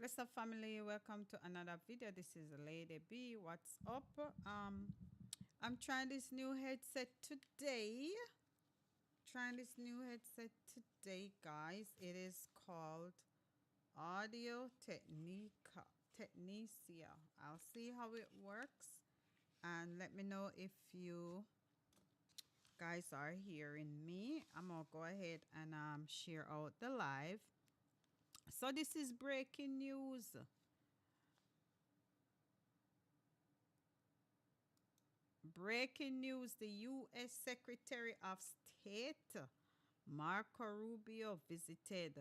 Bless up family, welcome to another video. This is Lady B. What's up? I'm trying this new headset today. Guys. It is called Audio Technica. I'll see how it works and let me know if you guys are hearing me. I'm gonna go ahead and share out the live. So this is breaking news. Breaking news, the U.S. Secretary of State, Marco Rubio, visited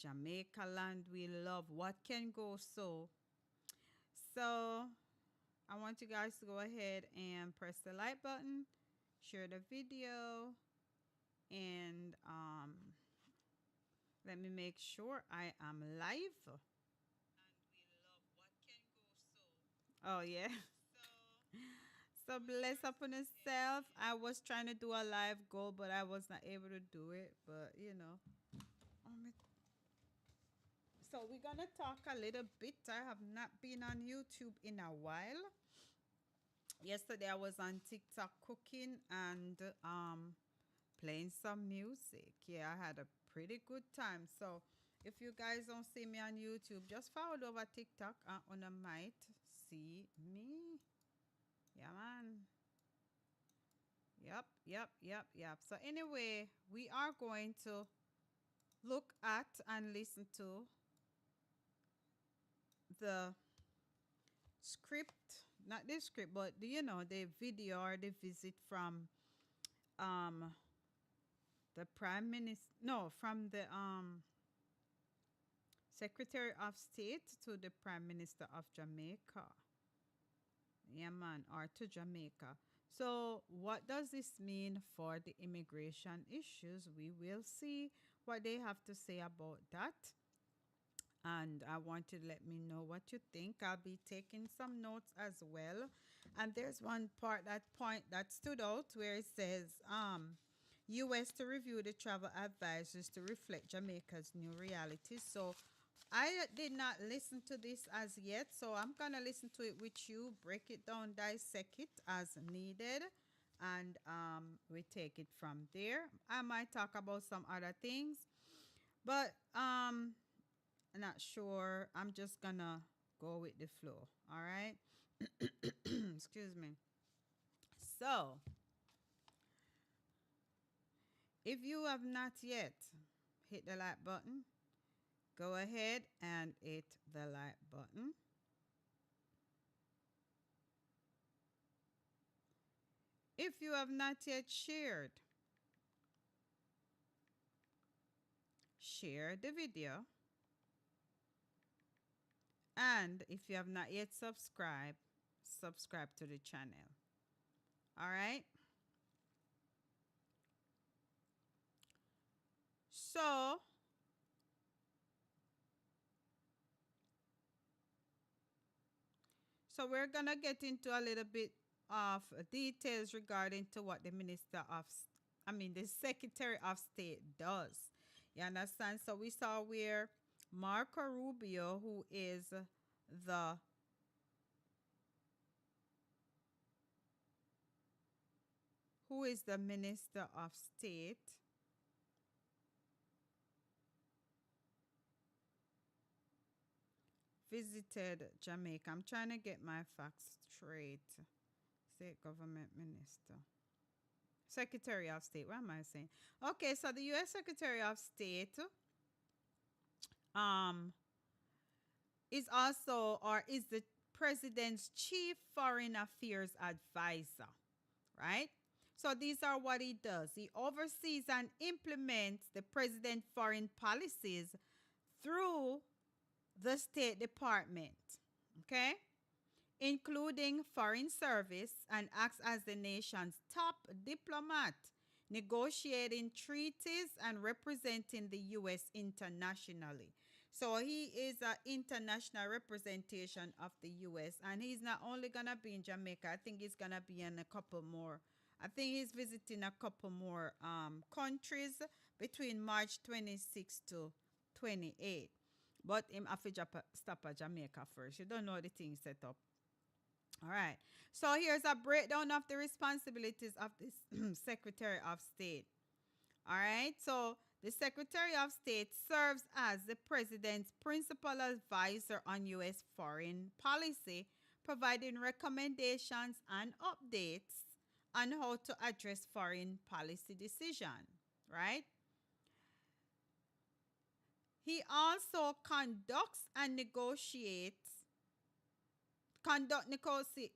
Jamaica land we love. What can go so? So, I want you guys to go ahead and press the like button, share the video, and let me make sure I am live. Oh, yeah. So bless upon yourself. I was trying to do a live goal, but I was not able to do it. But you know, so we're gonna talk a little bit. I have not been on YouTube in a while. Yesterday I was on TikTok cooking and playing some music. Yeah, I had a pretty good time. So if you guys don't see me on YouTube, just forward over TikTok and you might see me. Yeah, man. Yep. So anyway, we are going to look at and listen to the script, not the script, but the video or the visit from um the prime minister, no, from the Secretary of State to the Prime Minister of Jamaica. Yeah, man, or to Jamaica. So, what does this mean for the immigration issues? We will see what they have to say about that. And I want you to let me know what you think. I'll be taking some notes as well. And there's one point that stood out where it says, U.S. to review the travel advisories to reflect Jamaica's new reality. So I did not listen to this as yet, so I'm going to listen to it with you, break it down, dissect it as needed, and we take it from there. I might talk about some other things, but I'm not sure. I'm just going to go with the flow, all right? Excuse me. So, if you have not yet hit the like button, go ahead and hit the like button. If you have not yet shared, share the video. And if you have not yet subscribed, subscribe to the channel. All right? So, we're going to get into a little bit of details regarding to what the Secretary of State does. You understand? So we saw where Marco Rubio, who is the Minister of State, visited Jamaica. I'm trying to get my facts straight. State government minister. Secretary of State. What am I saying? Okay, so the U.S. Secretary of State is the president's chief foreign affairs advisor, right? So these are what he does. He oversees and implements the president's foreign policies through the State Department, okay, including foreign service, and acts as the nation's top diplomat, negotiating treaties and representing the U.S. internationally. So he is an international representation of the U.S. and he's not only going to be in Jamaica. I think he's going to be in a couple more. I think he's visiting a couple more countries between March 26 to 28. But him have to stop at Jamaica first. You don't know the thing set up. All right. So here's a breakdown of the responsibilities of this Secretary of State. All right. So the Secretary of State serves as the President's principal advisor on U.S. foreign policy, providing recommendations and updates on how to address foreign policy decisions. Right. He also conduct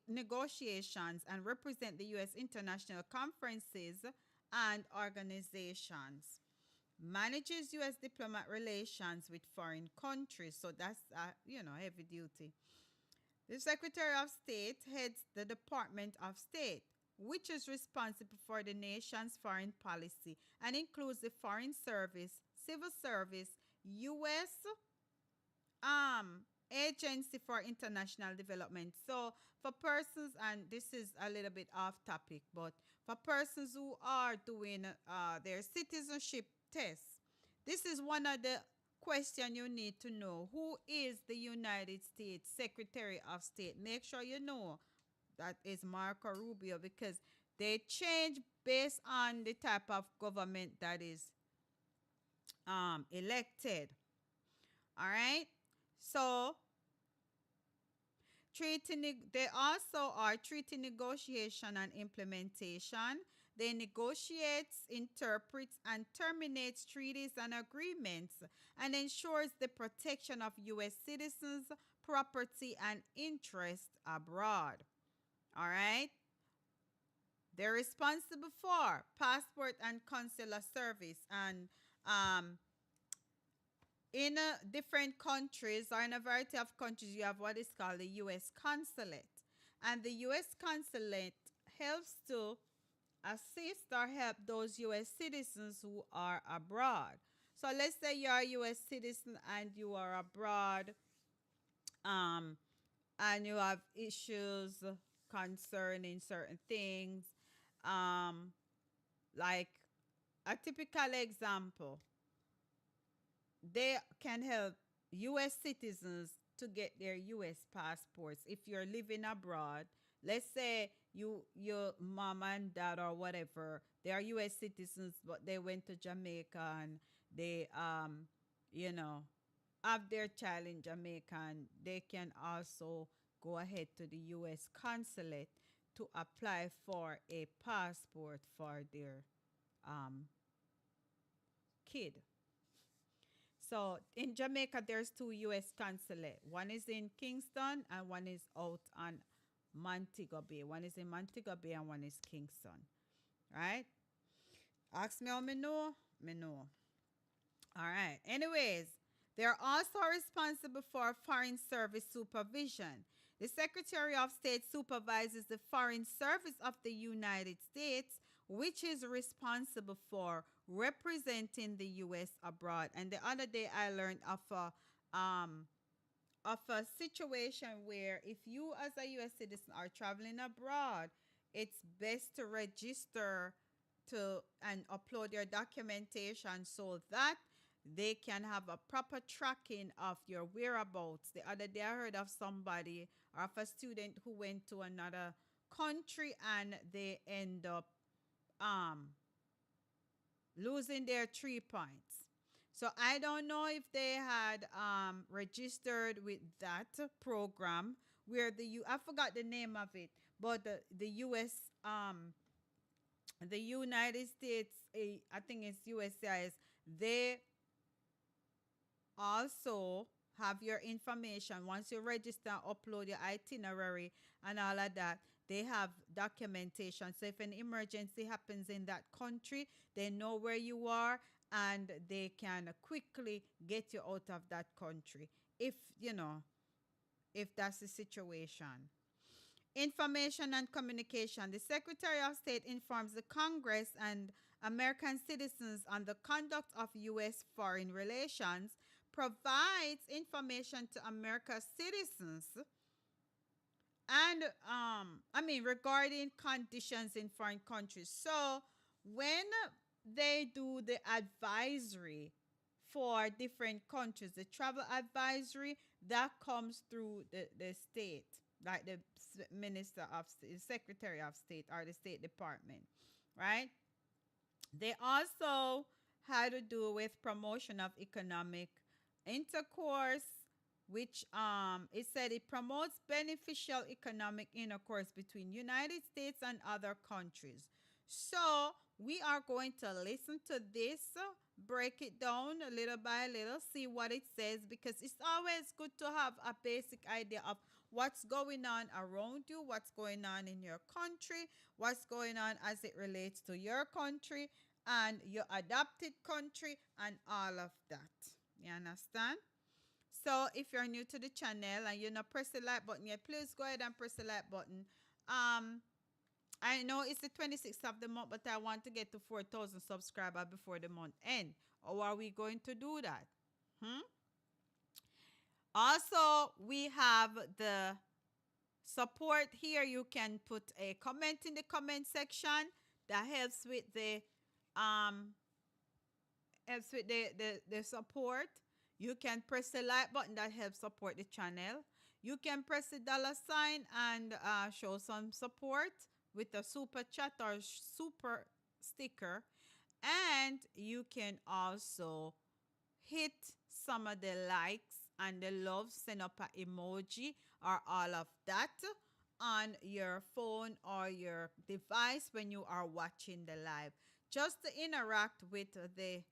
negotiations and represent the U.S. international conferences and organizations, manages U.S. diplomat relations with foreign countries. So that's, heavy duty. The Secretary of State heads the Department of State, which is responsible for the nation's foreign policy and includes the Foreign Service, Civil Service, U.S. Agency for International Development. So for persons, and this is a little bit off topic, but for persons who are doing their citizenship tests, this is one of the question you need to know. Who is the United States Secretary of State? Make sure you know that is Marco Rubio, because they change based on the type of government that is elected. All right. So they also are treaty negotiation and implementation. They negotiate, interprets, and terminates treaties and agreements, and ensures the protection of U.S. citizens, property, and interest abroad. All right. They're responsible for passport and consular service, and in different countries, or in a variety of countries, you have what is called the U.S. consulate. And the U.S. consulate helps to assist or help those U.S. citizens who are abroad. So let's say you are a U.S. citizen and you are abroad, and you have issues concerning certain things. Like a typical example, they can help U.S. citizens to get their U.S. passports. If you're living abroad, let's say your mom and dad or whatever, they are U.S. citizens, but they went to Jamaica and they, you know, have their child in Jamaica, and they can also go ahead to the U.S. consulate to apply for a passport for their kid. So in Jamaica, there's two U.S. consulate. One is in Kingston and one is out on Montego Bay. One is in Montego Bay and one is Kingston. Right? Ask me how me know. Me know. All right. Anyways, they're also responsible for foreign service supervision. The Secretary of State supervises the Foreign Service of the United States, which is responsible for representing the U.S. abroad. And the other day I learned of a situation where if you as a U.S. citizen are traveling abroad, it's best to register to and upload your documentation so that they can have a proper tracking of your whereabouts. The other day I heard of somebody or of a student who went to another country and they end up losing their 3 points. So I don't know if they had registered with that program where I forgot the name of it, but the U.S. The United States, I think it's USCIS, they also have your information. Once you register, upload your itinerary and all of that, they have documentation. So if an emergency happens in that country, they know where you are and they can quickly get you out of that country if, if that's the situation. Information and communication. The Secretary of State informs the Congress and American citizens on the conduct of U.S. foreign relations, provides information to America's citizens, and regarding conditions in foreign countries. So when they do the advisory for different countries. The travel advisory that comes through the state, like the minister of state, secretary of state, or the State Department, right? They also had to do with promotion of economic intercourse, which it said it promotes beneficial economic intercourse between United States and other countries. So we are going to listen to this, break it down little by little, see what it says, because it's always good to have a basic idea of what's going on around you, what's going on in your country, what's going on as it relates to your country and your adopted country and all of that. You understand? So if you're new to the channel and you're not press the like button yet, please go ahead and press the like button. I know it's the 26th of the month, but I want to get to 4,000 subscribers before the month end. How are we going to do that? Also, we have the support here. You can put a comment in the comment section. That helps with the support. You can press the like button, that helps support the channel. You can press the dollar sign and show some support with a super chat or super sticker. And you can also hit some of the likes and the love, send up an emoji or all of that on your phone or your device when you are watching the live, just to interact with the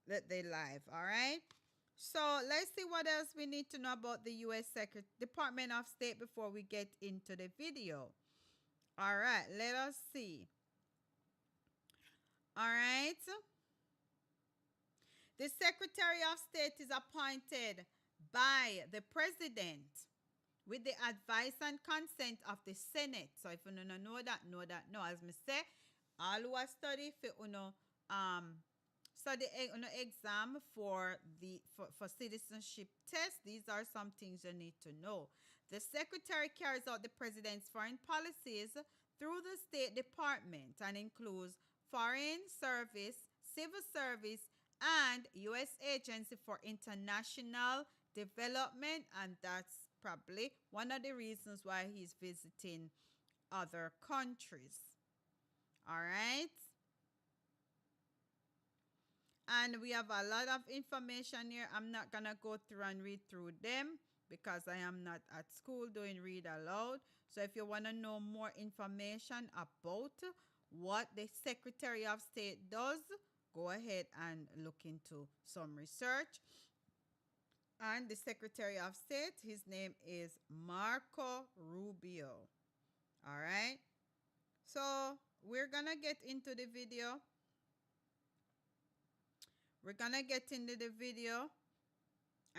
live. All right, so let's see what else we need to know about the U.S. Department of State before we get into the video. All right, let us see. All right, the Secretary of State is appointed by the President with the advice and consent of the Senate. So if you don't know that, know that. No, as me say, all who are study for study exam for for citizenship test, these are some things you need to know. The Secretary carries out the President's foreign policies through the State Department and includes Foreign Service, Civil Service, and U.S. Agency for International Development, and that's probably one of the reasons why he's visiting other countries. All right. And we have a lot of information here. I'm not going to go through and read through them because I am not at school doing read aloud. So if you want to know more information about what the Secretary of State does, go ahead and look into some research. And the Secretary of State, his name is Marco Rubio. All right. So we're going to get into the video. We're going to get into the video.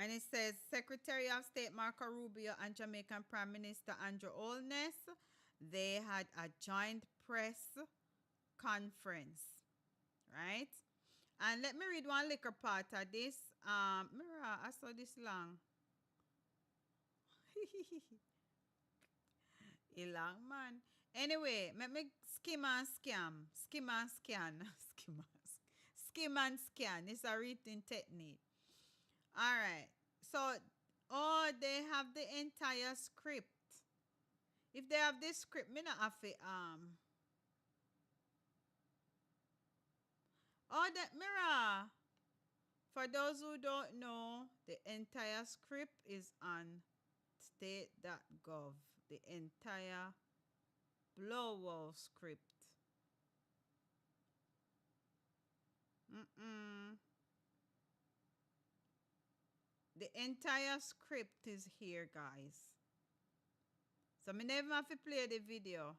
And it says, Secretary of State Marco Rubio and Jamaican Prime Minister Andrew Holness, they had a joint press conference. Right? And let me read one little part of this. Mira, I saw this long. A long man. Anyway, let me skim and scam. Skim and scan. Skim and scan. It's a written technique. All right. So, oh, they have the entire script. If they have this script, me not have to, oh, that mirror. For those who don't know, the entire script is on state.gov. The entire blowout script. The entire script is here, guys. So I never have to play the video.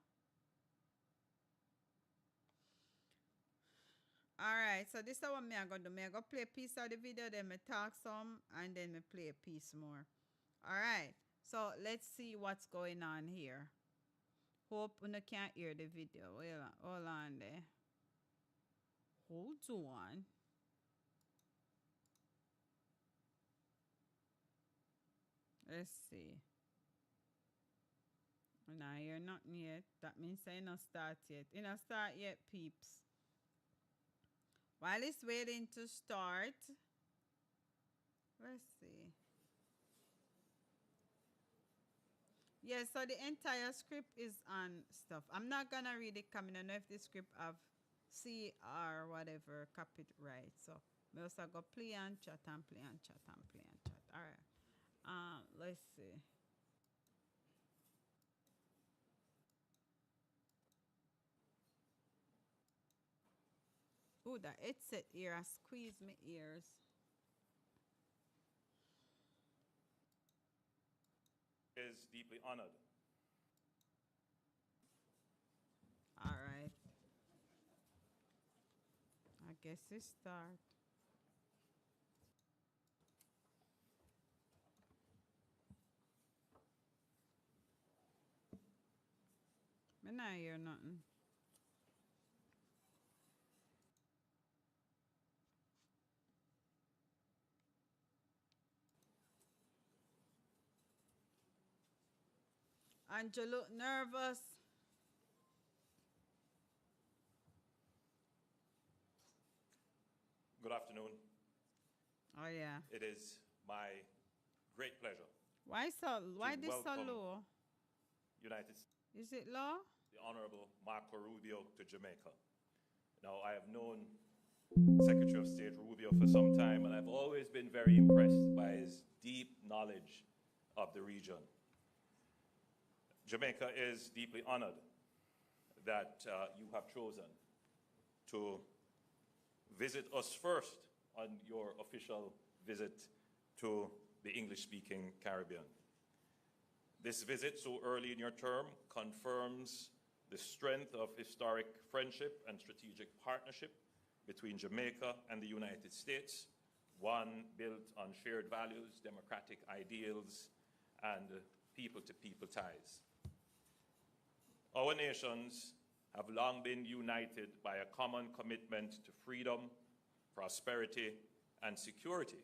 Alright, so this is what I'm going to do. I'm going to play a piece of the video, then I talk some, and then I play a piece more. Alright, so let's see what's going on here. Hope you can't hear the video. Hold on there. Hold on. Let's see. Nah, you're not yet. That means I not start yet. It not start yet, peeps. While it's waiting to start, Let's see. Yeah, so the entire script is on stuff. I'm not gonna read it coming. I know if the script have C or whatever copied right. So we also go play and chat and play and chat and play and chat. All right. Let's see. Oh, that headset ear I squeeze my ears. Is deeply honored. All right. I guess we start. Me not hear nothing. Angel look nervous. Good afternoon. Oh yeah. It is my great pleasure Why to this so welcome low? United States, Is it low? the Honorable Marco Rubio to Jamaica. Now, I have known Secretary of State Rubio for some time, and I've always been very impressed by his deep knowledge of the region. Jamaica is deeply honored that you have chosen to visit us first on your official visit to the English-speaking Caribbean. This visit so early in your term confirms the strength of historic friendship and strategic partnership between Jamaica and the United States, one built on shared values, democratic ideals, and people-to-people ties. Our nations have long been united by a common commitment to freedom, prosperity, and security,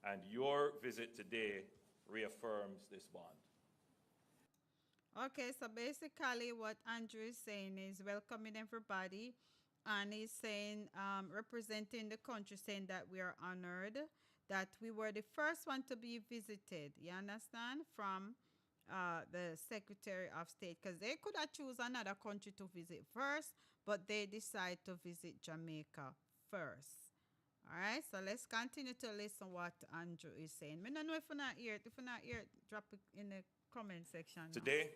and your visit today reaffirms this bond. Okay, so basically what Andrew is saying is welcoming everybody, and he's saying, representing the country, saying that we are honored that we were the first one to be visited. You understand? From the Secretary of State, because they could have choose another country to visit first, but they decide to visit Jamaica first. All right, so let's continue to listen what Andrew is saying. I don't know if you're not here. If you're not here, drop it in the comment section. Now. Today,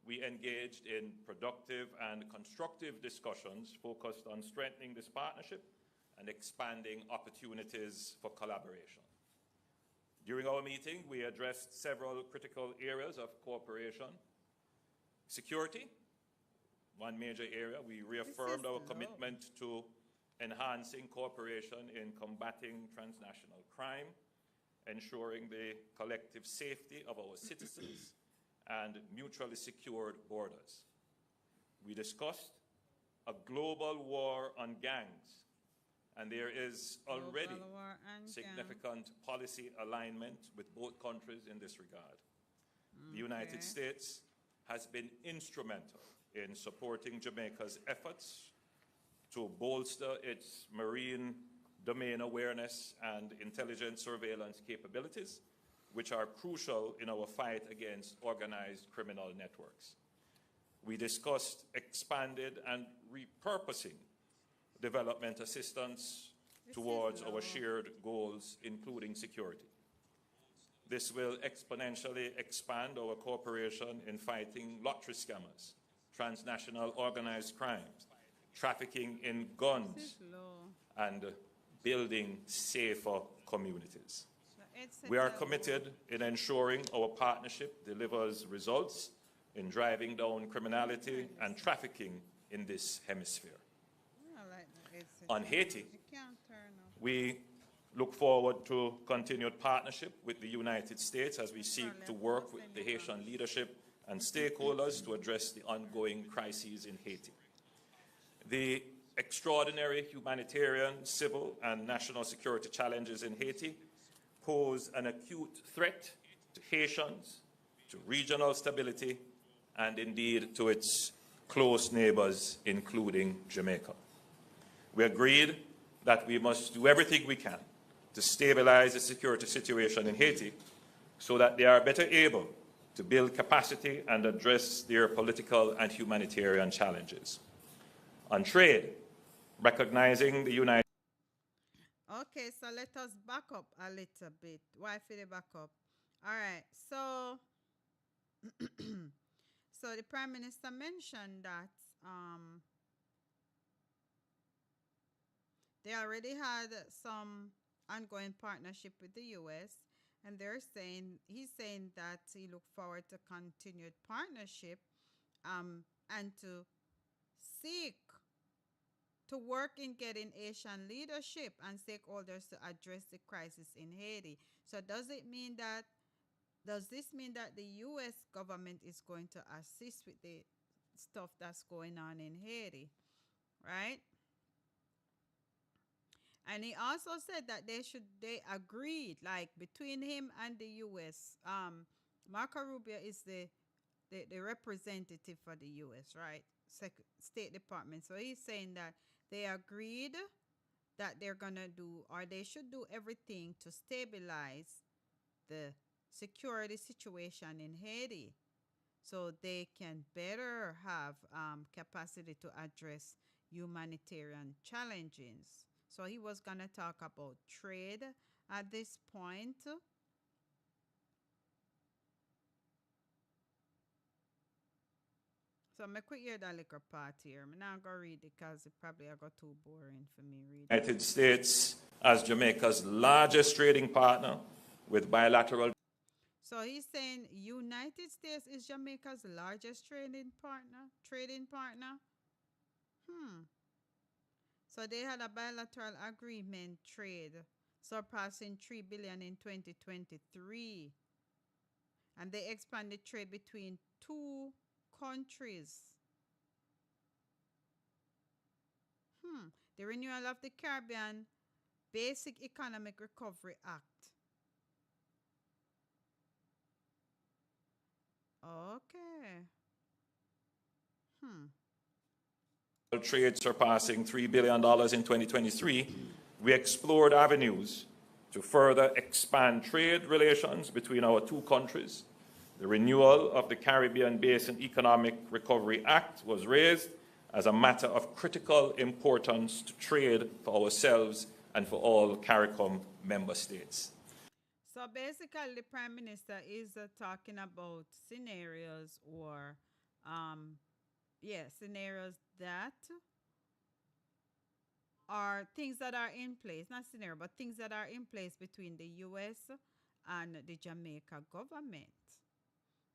we engaged in productive and constructive discussions focused on strengthening this partnership and expanding opportunities for collaboration. During our meeting, we addressed several critical areas of cooperation. Security, one major area. We reaffirmed our commitment to enhancing cooperation in combating transnational crime, ensuring the collective safety of our citizens, and mutually secured borders. We discussed a global war on gangs, and there is already significant policy alignment with both countries in this regard. The United States has been instrumental in supporting Jamaica's efforts to bolster its marine domain awareness and intelligence surveillance capabilities, which are crucial in our fight against organized criminal networks. We discussed expanded and repurposing development assistance towards our shared goals, including security. This will exponentially expand our cooperation in fighting lottery scammers, transnational organized crimes, trafficking in guns, and building safer communities. We are committed in ensuring our partnership delivers results in driving down criminality and trafficking in this hemisphere. On Haiti, we look forward to continued partnership with the United States as we seek to work with the Haitian leadership and stakeholders to address the ongoing crises in Haiti. The extraordinary humanitarian, civil, and national security challenges in Haiti pose an acute threat to Haitians, to regional stability, and indeed to its close neighbors, including Jamaica. We agreed that we must do everything we can to stabilize the security situation in Haiti so that they are better able to build capacity and address their political and humanitarian challenges. On trade, recognizing the United Okay, so let us back up a little bit. Why for the back up? All right, so so the prime minister mentioned that they already had some ongoing partnership with the U.S. and he's saying that he look forward to continued partnership and to seek to work in getting Asian leadership and stakeholders to address the crisis in Haiti. So does this mean that the US government is going to assist with the stuff that's going on in Haiti, right? And he also said that they agreed like between him and the US. Marco Rubio is the representative for the US, right? State Department. So he's saying that they agreed that they're gonna do or they should do everything to stabilize the security situation in Haiti so they can better have capacity to address humanitarian challenges. So he was gonna talk about trade at this point. So I'm quit hear that little part here. I'm not gonna read it because it probably I got too boring for me reading. United States as Jamaica's largest trading partner with bilateral. So he's saying United States is Jamaica's largest trading partner. Trading partner. Hmm. So they had a bilateral agreement trade surpassing 3 billion in 2023, and they expanded trade between two countries. The renewal of the Caribbean Basic Economic Recovery Act. Okay. Hmm. Trade surpassing $3 billion in 2023, we explored avenues to further expand trade relations between our two countries. The renewal of the Caribbean Basin Economic Recovery Act was raised as a matter of critical importance to trade for ourselves and for all CARICOM member states. So basically, the prime minister is talking about scenarios or, scenarios that are things that are in place, not scenario, but things that are in place between the U.S. and the Jamaica government.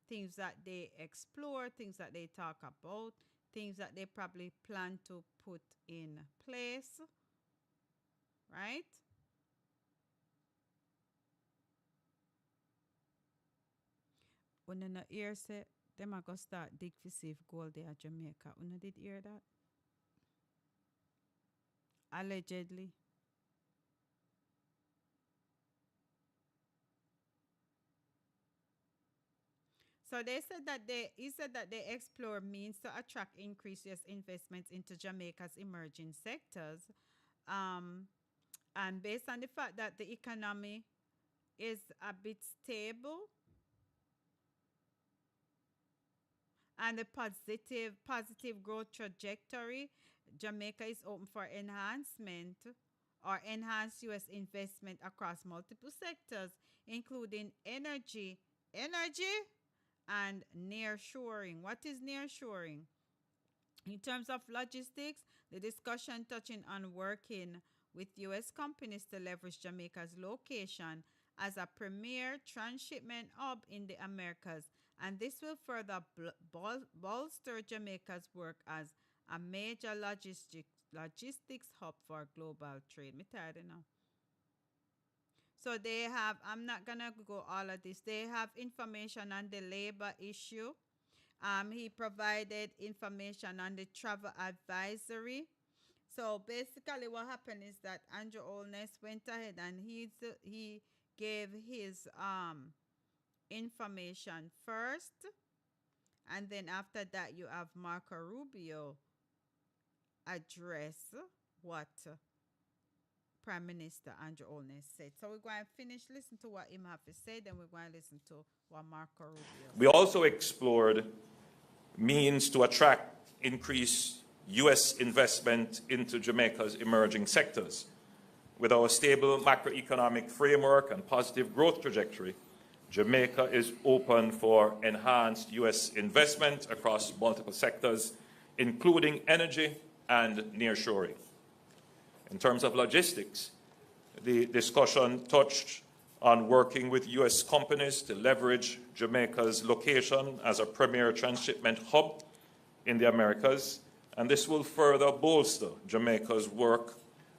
Things that they explore, things that they talk about, things that they probably plan to put in place, right? When you hear say them are gonna start dig for safe gold there at Jamaica. Una did hear that? Allegedly. So they said that he said that they explore means to attract increased US investments into Jamaica's emerging sectors. Um, and based on the fact that the economy is a bit stable and a positive growth trajectory, Jamaica is open for enhancement or enhanced US investment across multiple sectors, including energy and nearshoring. What is nearshoring? In terms of logistics, the discussion touching on working with US companies to leverage Jamaica's location as a premier transshipment hub in the Americas, and this will further bolster Jamaica's work as a major logistics hub for global trade. Me tired now. So they have, I'm not gonna go all of this. They have information on the labor issue. He provided information on the travel advisory. So basically, what happened is that Andrew Olness went ahead and he gave his information first, and then after that, you have Marco Rubio address what Prime Minister Andrew Holness said. So we're going to finish, listen to what him have to say, then we're going to listen to what Marco Rubio We said. also explored means to attract increased U.S. investment into Jamaica's emerging sectors. With our stable macroeconomic framework and positive growth trajectory, Jamaica is open for enhanced U.S. investment across multiple sectors, including energy and nearshoring. In terms of logistics, the discussion touched on working with U.S. companies to leverage Jamaica's location as a premier transshipment hub in the Americas, and this will further bolster Jamaica's work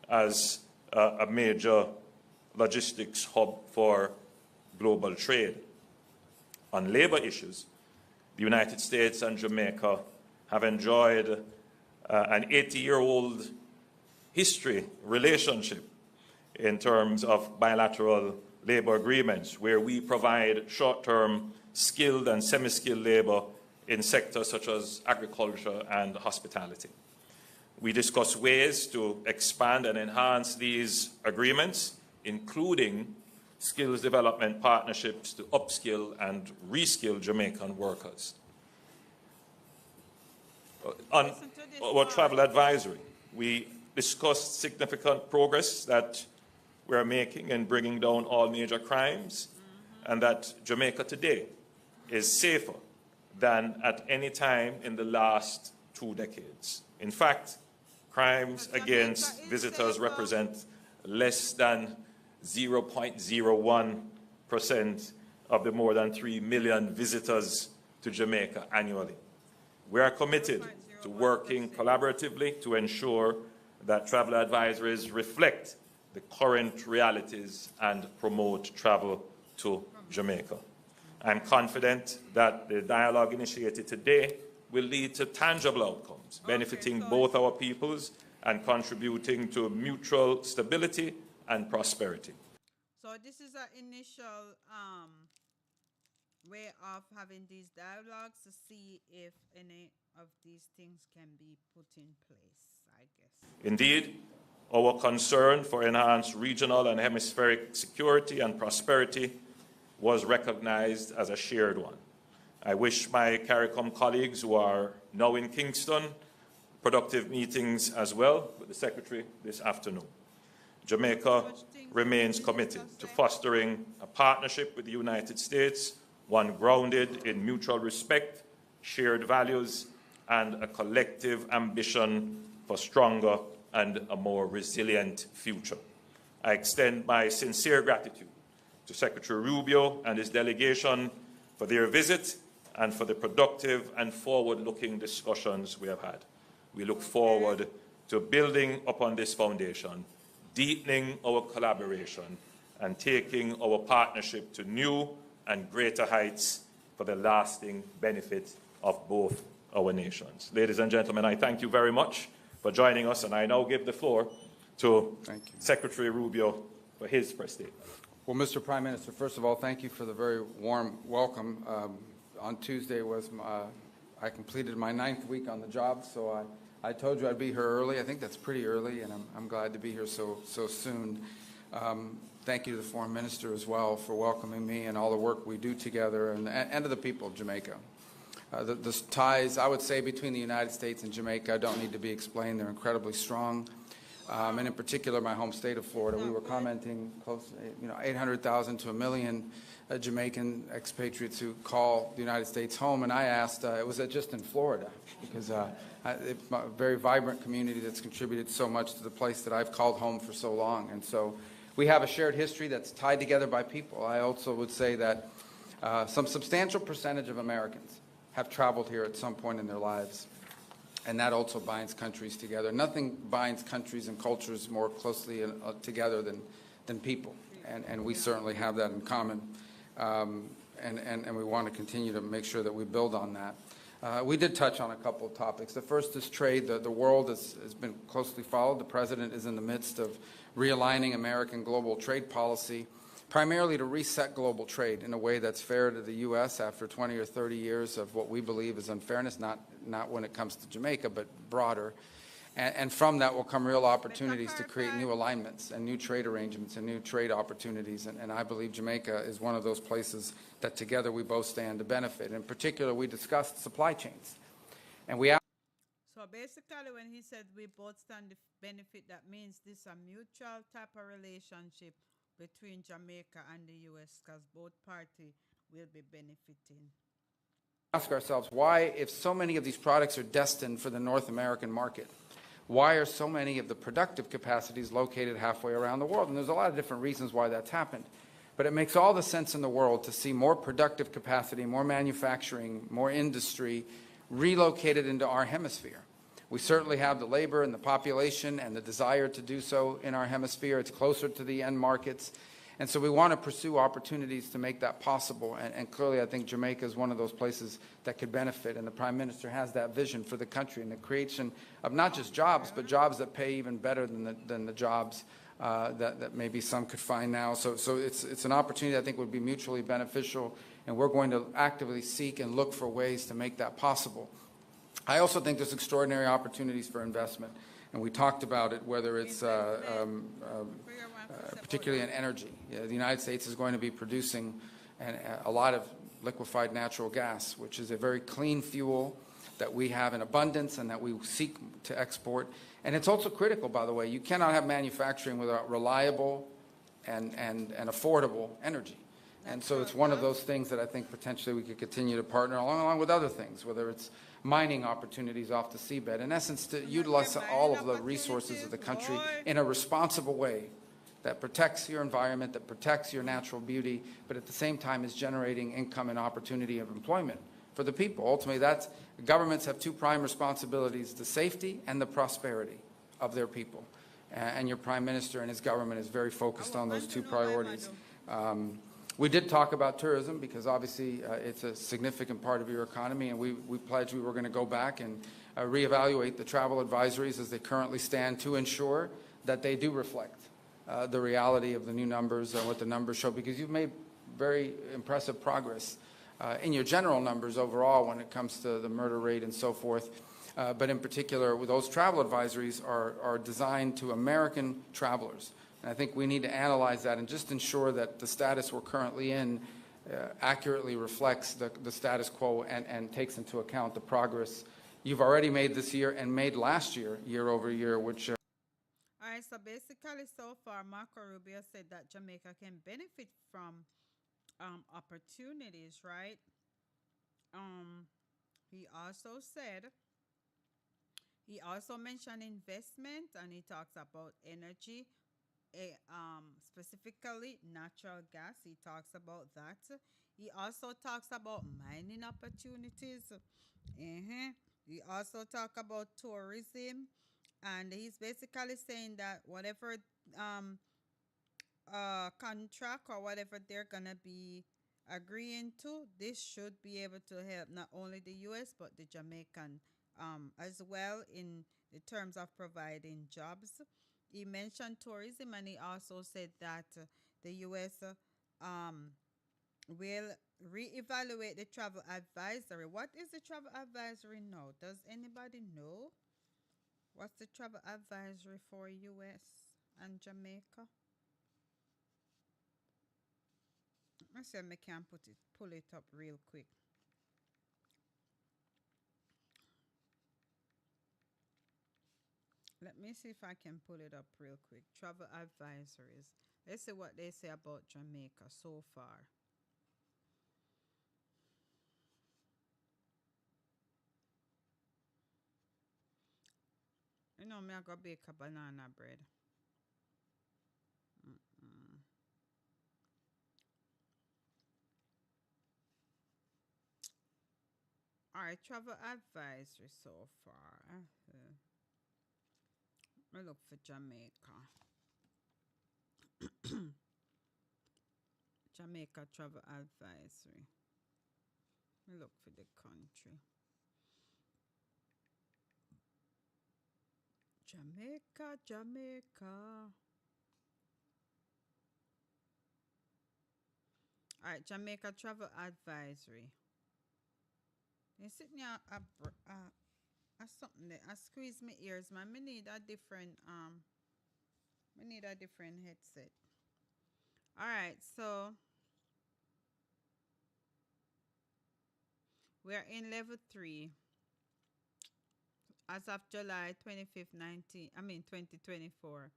as a major logistics hub for global trade. On labor issues, the United States and Jamaica have enjoyed an 80-year-old history relationship in terms of bilateral labor agreements, where we provide short-term skilled and semi-skilled labor in sectors such as agriculture and hospitality. We discuss ways to expand and enhance these agreements, including skills development partnerships to upskill and reskill Jamaican workers. On our travel advisory, we discussed significant progress that we're making in bringing down all major crimes, and that Jamaica today is safer than at any time in the last 2 decades. In fact, crimes against visitors represent less than 0.01% of the more than 3 million visitors to Jamaica annually. We are committed to working collaboratively to ensure that travel advisories reflect the current realities and promote travel to Jamaica. I'm confident that the dialogue initiated today will lead to tangible outcomes, benefiting both our peoples and contributing to mutual stability and prosperity. So this is an initial way of having these dialogues to see if any of these things can be put in place, I guess. Indeed, our concern for enhanced regional and hemispheric security and prosperity was recognized as a shared one. I wish my CARICOM colleagues who are now in Kingston productive meetings as well with the Secretary this afternoon. Jamaica remains committed to fostering a partnership with the United States, one grounded in mutual respect, shared values, and a collective ambition for stronger and a more resilient future. I extend my sincere gratitude to Secretary Rubio and his delegation for their visit and for the productive and forward-looking discussions we have had. We look forward to building upon this foundation, deepening our collaboration, and taking our partnership to new and greater heights for the lasting benefit of both our nations. Ladies and gentlemen, I thank you very much for joining us, and I now give the floor to Secretary Rubio for his press statement. Well, Mr. Prime Minister, first of all, thank you for the very warm welcome. On Tuesday I completed my 9th week on the job, so I told you I'd be here early. I think that's pretty early, and I'm glad to be here so soon. Thank you to the Foreign Minister as well for welcoming me and all the work we do together, and to the people of Jamaica. The ties, I would say, between the United States and Jamaica don't need to be explained. They're incredibly strong. And in particular, my home state of Florida, we were commenting close, 800,000 to 1 million Jamaican expatriates who call the United States home. And I asked, was it just in Florida? Because it's a very vibrant community that's contributed so much to the place that I've called home for so long. And so we have a shared history that's tied together by people. I also would say that some substantial percentage of Americans have traveled here at some point in their lives. And that also binds countries together. Nothing binds countries and cultures more closely together than people. And we certainly have that in common. And we want to continue to make sure that we build on that. We did touch on a couple of topics. The first is trade. The world has been closely followed. The President is in the midst of realigning American global trade policy, primarily to reset global trade in a way that's fair to the U.S. after 20 or 30 years of what we believe is unfairness, not when it comes to Jamaica, but broader. And from that will come real opportunities to create new alignments and new trade arrangements and new trade opportunities. And I believe Jamaica is one of those places that together we both stand to benefit. In particular, we discussed supply chains. And we So basically, when he said we both stand to benefit, that means this a mutual type of relationship between Jamaica and the U.S. because both parties will be benefiting. ask ourselves why, if so many of these products are destined for the North American market, why are so many of the productive capacities located halfway around the world? And there's a lot of different reasons why that's happened. But it makes all the sense in the world to see more productive capacity, more manufacturing, more industry relocated into our hemisphere. We certainly have the labor and the population and the desire to do so in our hemisphere. It's closer to the end markets. And so we want to pursue opportunities to make that possible. And clearly, I think Jamaica is one of those places that could benefit. And the Prime Minister has that vision for the country and the creation of not just jobs, but jobs that pay even better than the jobs that maybe some could find now. So it's an opportunity I think would be mutually beneficial. And we're going to actively seek and look for ways to make that possible. I also think there's extraordinary opportunities for investment. And we talked about it, whether it's particularly in energy. The United States is going to be producing a lot of liquefied natural gas, which is a very clean fuel that we have in abundance and that we seek to export. And it's also critical, by the way. You cannot have manufacturing without reliable and affordable energy. And so it's one of those things that I think potentially we could continue to partner along with other things, whether it's mining opportunities off the seabed. In essence, to utilize all of the resources of the country in a responsible way that protects your environment, that protects your natural beauty, but at the same time is generating income and opportunity of employment for the people. Ultimately, governments have two prime responsibilities: the safety and the prosperity of their people. And your Prime Minister and his government is very focused on those two priorities. We did talk about tourism because obviously it's a significant part of your economy, and we pledged we were going to go back and reevaluate the travel advisories as they currently stand to ensure that they do reflect the reality of the new numbers and what the numbers show, because you've made very impressive progress in your general numbers overall when it comes to the murder rate and so forth. But in particular, those travel advisories are designed to American travelers. And I think we need to analyze that and just ensure that the status we're currently in accurately reflects the status quo and takes into account the progress you've already made this year and made last year, year over year, which... All right, so basically so far, Marco Rubio said that Jamaica can benefit from opportunities, right? He also said, he also mentioned investment, and he talks about energy, specifically natural gas. He talks about that. He also talks about mining opportunities. He also talk about tourism, and he's basically saying that whatever contract or whatever they're gonna be agreeing to, this should be able to help not only the U.S. but the Jamaican as well in the terms of providing jobs. He mentioned tourism, and he also said that the U.S. Will reevaluate the travel advisory. What is the travel advisory now? Does anybody know? What's the travel advisory for U.S. and Jamaica? Let's see if I can pull it up real quick. Let me see if I can pull it up real quick. Travel advisories. Let's see what they say about Jamaica so far. You know, me I go bake a banana bread. Mm-mm. All right, travel advisory so far. I look for Jamaica. Jamaica travel advisory. I look for the country. Jamaica, Jamaica. All right, Jamaica travel advisory. You sit near That's something that I squeeze my ears, man. Me need a different we need a different headset. All right, so we're in level 3 as of July 25th, 2024.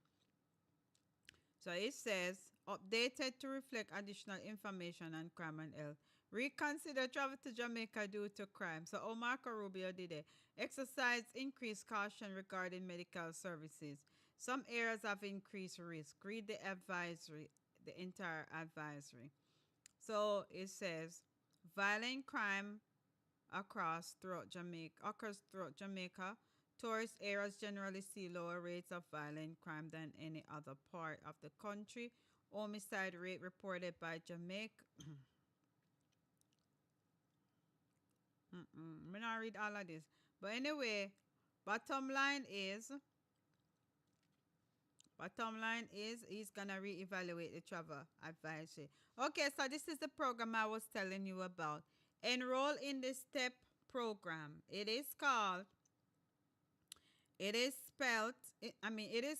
So it says, updated to reflect additional information on crime and health. Reconsider travel to Jamaica due to crime. So Marco Rubio did it. Exercise increased caution regarding medical services. Some areas have increased risk. Read the advisory, the entire advisory. So it says, violent crime occurs throughout Jamaica. Tourist areas generally see lower rates of violent crime than any other part of the country. Homicide rate reported by Jamaica. I'm not read all of this. But anyway, bottom line is, he's gonna reevaluate the travel advisory. Okay, so this is the program I was telling you about. Enroll in the STEP program. It is called it is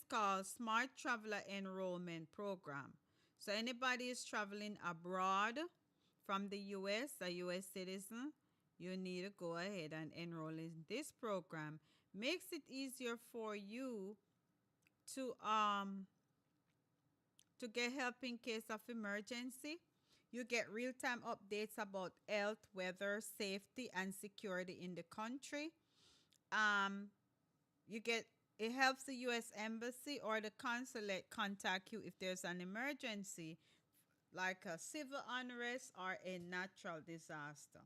called Smart Traveler Enrollment Program. So anybody is traveling abroad from the US, a US citizen, you need to go ahead and enroll in this program. Makes it easier for you to get help in case of emergency. You get real-time updates about health, weather, safety, and security in the country. Um, you get it helps the U.S. Embassy or the consulate contact you if there's an emergency, like a civil unrest or a natural disaster.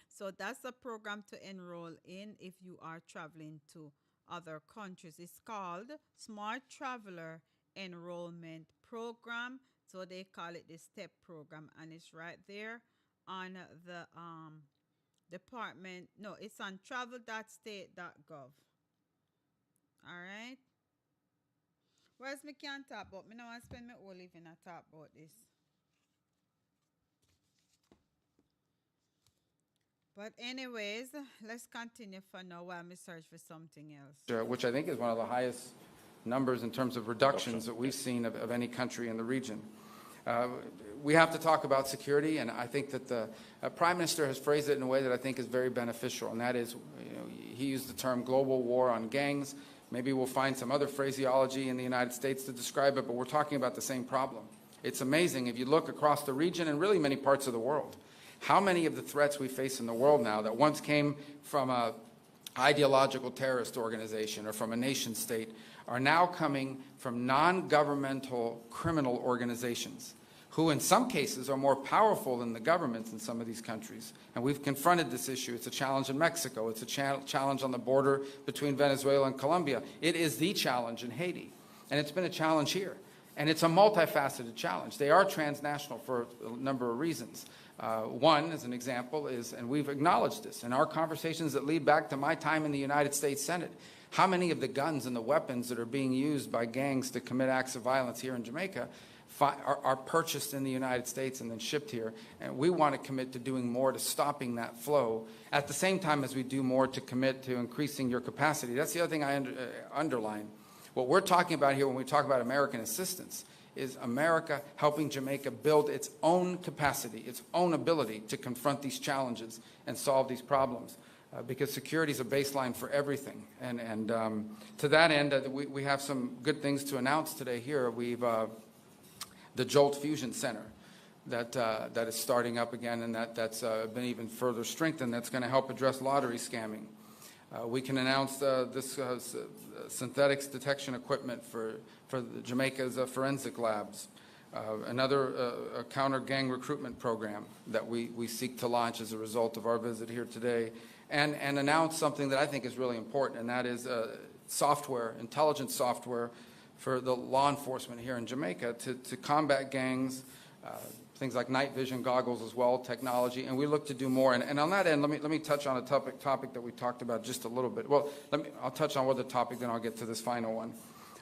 So that's a program to enroll in if you are traveling to other countries. It's called Smart Traveler Enrollment Program. So they call it the STEP program, and it's right there on the department. No, it's on travel.state.gov. All right. Whereas me can't talk about, me no want to spend my whole living a talk about this. But anyways, let's continue for now while me search for something else. Which I think is one of the highest numbers in terms of reductions that we've seen of any country in the region. We have to talk about security, and I think that the Prime Minister has phrased it in a way that I think is very beneficial, and that is, he used the term global war on gangs. Maybe we'll find some other phraseology in the United States to describe it, but we're talking about the same problem. It's amazing if you look across the region and really many parts of the world, how many of the threats we face in the world now that once came from a ideological terrorist organization or from a nation state are now coming from non-governmental criminal organizations who in some cases are more powerful than the governments in some of these countries. And we've confronted this issue. It's a challenge in Mexico. It's a challenge on the border between Venezuela and Colombia. It is the challenge in Haiti. And it's been a challenge here. And it's a multifaceted challenge. They are transnational for a number of reasons. One, as an example, is, and we've acknowledged this, in our conversations that lead back to my time in the United States Senate, how many of the guns and the weapons that are being used by gangs to commit acts of violence here in Jamaica are purchased in the United States and then shipped here. And we want to commit to doing more to stopping that flow at the same time as we do more to commit to increasing your capacity. That's the other thing I underline. What we're talking about here when we talk about American assistance is America helping Jamaica build its own capacity, its own ability to confront these challenges and solve these problems. Because security is a baseline for everything. And to that end, we have some good things to announce today here. We've the Jolt Fusion Center that is starting up again, and that's been even further strengthened. That's going to help address lottery scamming. We can announce this synthetics detection equipment for Jamaica's forensic labs. Another counter-gang recruitment program that we seek to launch as a result of our visit here today. And announce something that I think is really important, and that is software, intelligence software for the law enforcement here in Jamaica to combat gangs, things like night vision goggles as well, technology, and we look to do more. And on that end, let me touch on a topic that we talked about just a little bit. Well, I'll touch on one other topic, then I'll get to this final one.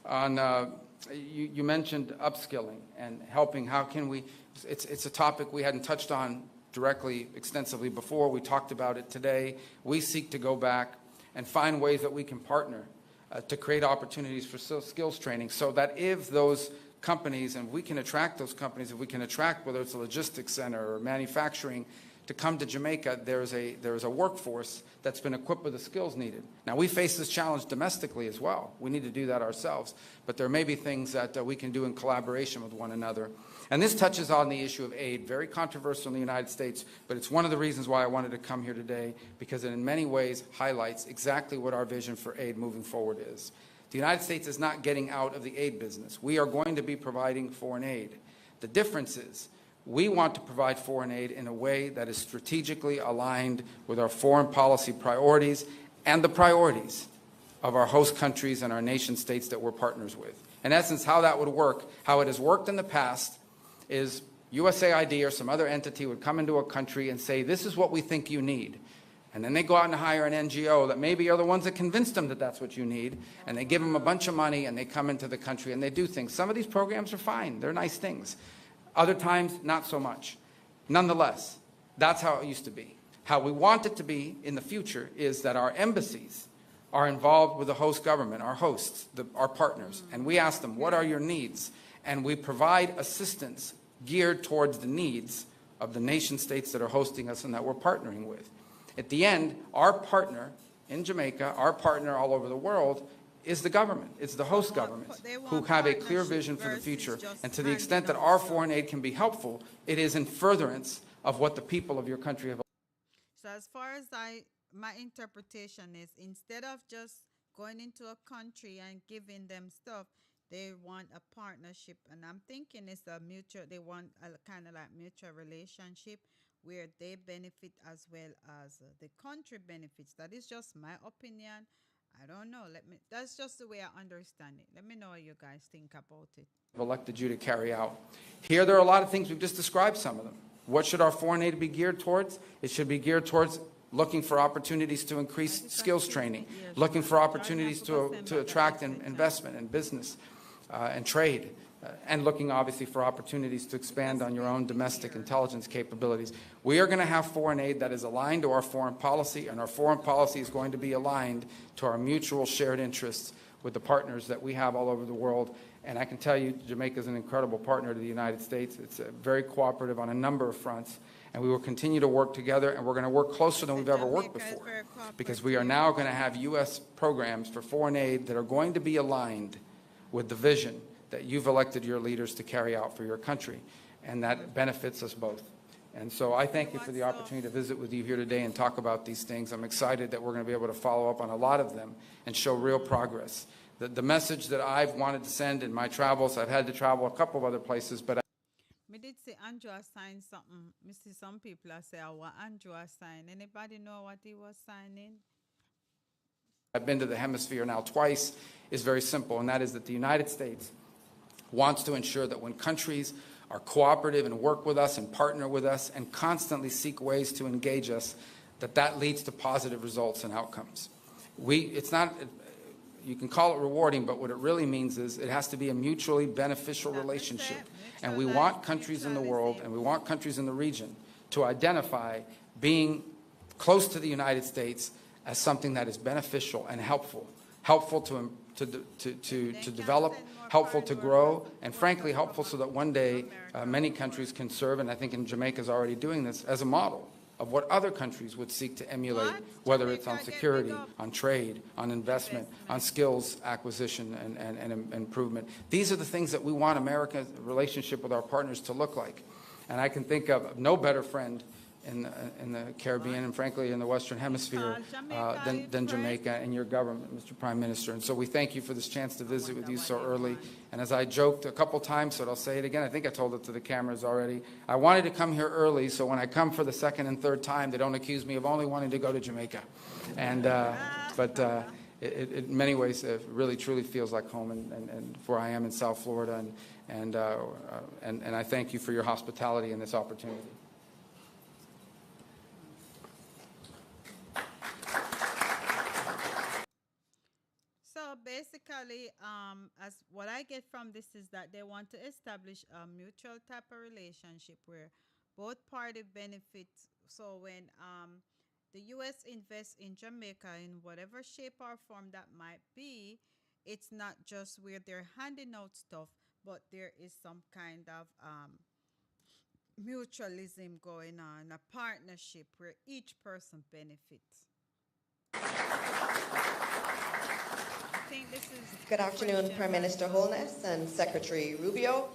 On you mentioned upskilling and helping. How can we? It's a topic we hadn't touched on directly, extensively before. We talked about it today. We seek to go back and find ways that we can partner to create opportunities for skills training, so that if those companies, and we can attract those companies, if we can attract, whether it's a logistics center or manufacturing, to come to Jamaica, there's a workforce that's been equipped with the skills needed. Now, we face this challenge domestically as well. We need to do that ourselves. But there may be things that we can do in collaboration with one another. And this touches on the issue of aid, very controversial in the United States, but it's one of the reasons why I wanted to come here today, because it in many ways highlights exactly what our vision for aid moving forward is. The United States is not getting out of the aid business. We are going to be providing foreign aid. The difference is we want to provide foreign aid in a way that is strategically aligned with our foreign policy priorities and the priorities of our host countries and our nation states that we're partners with. In essence, how that would work, how it has worked in the past, is USAID or some other entity would come into a country and say, this is what we think you need. And then they go out and hire an NGO that maybe are the ones that convinced them that that's what you need, and they give them a bunch of money and they come into the country and they do things. Some of these programs are fine. They're nice things. Other times, not so much. Nonetheless, that's how it used to be. How we want it to be in the future is that our embassies are involved with the host government, our hosts, our partners, and we ask them, what are your needs? And we provide assistance geared towards the needs of the nation states that are hosting us and that we're partnering with. At the end, our partner in Jamaica, our partner all over the world, is the government. It's the host governments who have a clear vision for the future. And to the extent that our foreign aid can be helpful, it is in furtherance of what the people of your country have. So as far as my interpretation is, instead of just going into a country and giving them stuff, they want a partnership. And I'm thinking it's a mutual, they want a kind of like mutual relationship where they benefit as well as the country benefits. That is just my opinion. I don't know. That's just the way I understand it. Let me know what you guys think about it. Elected you to carry out. Here there are a lot of things, we've just described some of them. What should our foreign aid be geared towards? It should be geared towards looking for opportunities to increase skills training, looking for opportunities to attract investment and business and trade, and looking obviously for opportunities to expand on your own domestic intelligence capabilities. We are going to have foreign aid that is aligned to our foreign policy, and our foreign policy is going to be aligned to our mutual shared interests with the partners that we have all over the world. And I can tell you, Jamaica is an incredible partner to the United States. It's very cooperative on a number of fronts, and we will continue to work together, and we're going to work closer than we've ever worked before, because we are now going to have U.S. programs for foreign aid that are going to be aligned with the vision that you've elected your leaders to carry out for your country, and that benefits us both. And so I thank you for the opportunity to visit with you here today and talk about these things. I'm excited that we're going to be able to follow up on a lot of them and show real progress. The message that I've wanted to send in my travels, I've had to travel a couple of other places, but Me did say Andrew signed something. Me see some people I say, what Andrew signed. Anybody know what he was signing? I've been to the hemisphere now twice, is very simple, and that is that the United States wants to ensure that when countries are cooperative and work with us and partner with us and constantly seek ways to engage us, that leads to positive results and outcomes. It's not, you can call it rewarding, but what it really means is it has to be a mutually beneficial relationship. And we want countries in the world, and we want countries in the region to identify being close to the United States as something that is beneficial and helpful to develop, helpful to grow, and frankly helpful so that one day many countries can serve, and I think in Jamaica is already doing this, as a model of what other countries would seek to emulate, whether it's on security, on trade, on investment, on skills acquisition and improvement. These are the things that we want America's relationship with our partners to look like. And I can think of no better friend in the Caribbean and frankly in the Western Hemisphere than Jamaica and your government, Mr. Prime Minister. And so we thank you for this chance to visit with you so early. And as I joked a couple times, so I'll say it again, I think I told it to the cameras already, I wanted to come here early so when I come for the second and third time, they don't accuse me of only wanting to go to Jamaica. And but it in many ways it really truly feels like home, and where I am in South Florida, and I thank you for your hospitality and this opportunity. So basically, as what I get from this is that they want to establish a mutual type of relationship where both parties benefit. So when the U.S. invests in Jamaica in whatever shape or form that might be, it's not just where they're handing out stuff, but there is some kind of mutualism going on, a partnership where each person benefits. I think this is Good a afternoon, question Prime right Minister now. Holness and Secretary Rubio.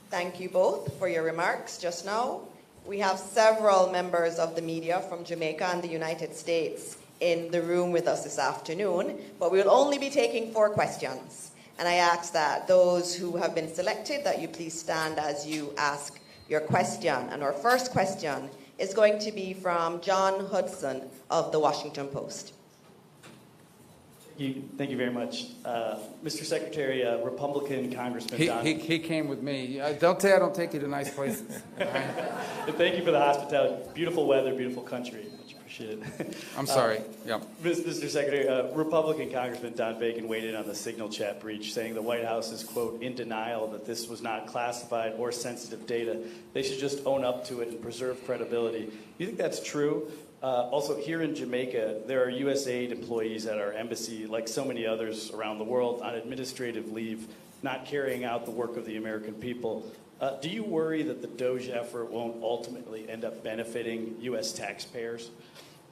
Thank you both for your remarks just now. We have several members of the media from Jamaica and the United States in the room with us this afternoon, but we will only be taking 4 questions. And I ask that those who have been selected, that you please stand as you ask your question. And our first question is going to be from John Hudson of the Washington Post. Thank you very much. Mr. Secretary, Republican Congressman Don... He came with me. Don't say I don't take you to nice places. Thank you for the hospitality. Beautiful weather, beautiful country. Much appreciated. I'm sorry. Yeah. Mr. Secretary, Republican Congressman Don Bacon weighed in on the Signal chat breach, saying the White House is, quote, in denial that this was not classified or sensitive data. They should just own up to it and preserve credibility. Do you think that's true? Also, here in Jamaica, there are USAID employees at our embassy, like so many others around the world, on administrative leave, not carrying out the work of the American people. Do you worry that the Doge effort won't ultimately end up benefiting U.S. taxpayers?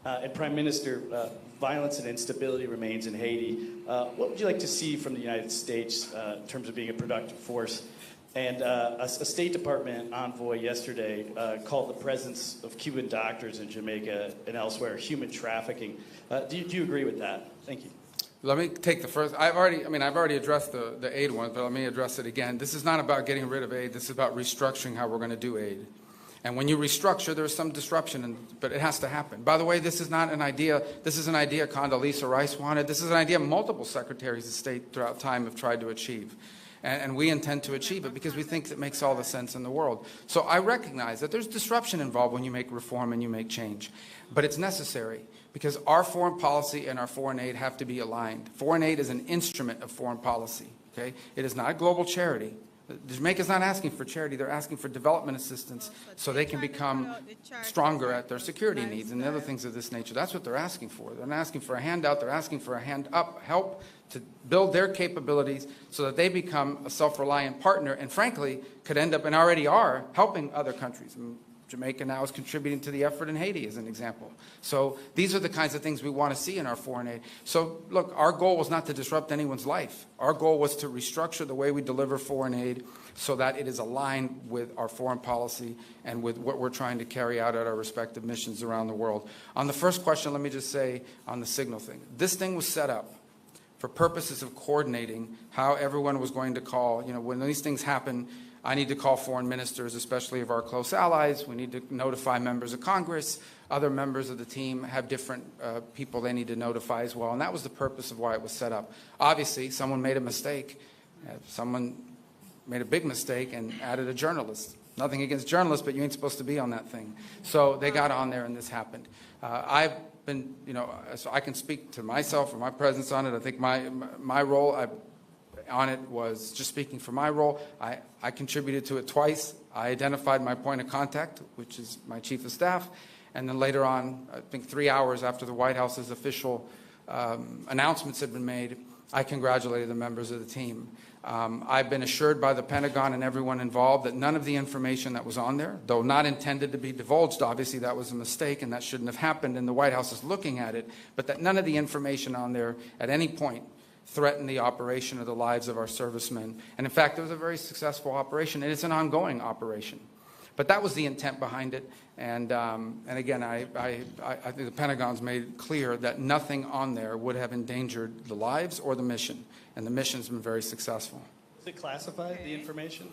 And Prime Minister, violence and instability remains in Haiti. What would you like to see from the United States in terms of being a productive force? And a State Department envoy yesterday called the presence of Cuban doctors in Jamaica and elsewhere human trafficking. Do you agree with that? Thank you. Let me take the first. I've already addressed the aid one, but let me address it again. This is not about getting rid of aid. This is about restructuring how we're going to do aid. And when you restructure, there's some disruption, but it has to happen. By the way, this is not an idea. This is an idea Condoleezza Rice wanted. This is an idea multiple secretaries of state throughout time have tried to achieve. And we intend to achieve it because we think it makes all the sense in the world. So I recognize that there's disruption involved when you make reform and you make change. But it's necessary because our foreign policy and our foreign aid have to be aligned. Foreign aid is an instrument of foreign policy. Okay? It is not a global charity. Jamaica's not asking for charity. They're asking for development assistance so they can become stronger at their security needs and the other things of this nature. That's what they're asking for. They're not asking for a handout. They're asking for a hand up, help to build their capabilities so that they become a self-reliant partner and, frankly, could end up and already are helping other countries. Jamaica now is contributing to the effort in Haiti, as an example. So these are the kinds of things we want to see in our foreign aid. So, look, our goal was not to disrupt anyone's life. Our goal was to restructure the way we deliver foreign aid so that it is aligned with our foreign policy and with what we're trying to carry out at our respective missions around the world. On the first question, let me just say on the Signal thing. This thing was set up for purposes of coordinating how everyone was going to call. You know, when these things happen, I need to call foreign ministers, especially of our close allies. We need to notify members of Congress. Other members of the team have different people they need to notify as well. And that was the purpose of why it was set up. Obviously, someone made a mistake. Someone made a big mistake and added a journalist. Nothing against journalists, but you ain't supposed to be on that thing. So they got on there and this happened. I've been, you know, so I can speak to myself or my presence on it. I think my role on it was just speaking for my role. I contributed to it twice. I identified my point of contact, which is my chief of staff. And then later on, I think 3 hours after the White House's official announcements had been made, I congratulated the members of the team. I've been assured by the Pentagon and everyone involved that none of the information that was on there, though not intended to be divulged, obviously that was a mistake and that shouldn't have happened and the White House is looking at it, but that none of the information on there at any point threatened the operation or the lives of our servicemen. And in fact, it was a very successful operation, and it's an ongoing operation. But that was the intent behind it. And again, I think the Pentagon's made clear that nothing on there would have endangered the lives or the mission. And the mission's been very successful. Is it classified, the information?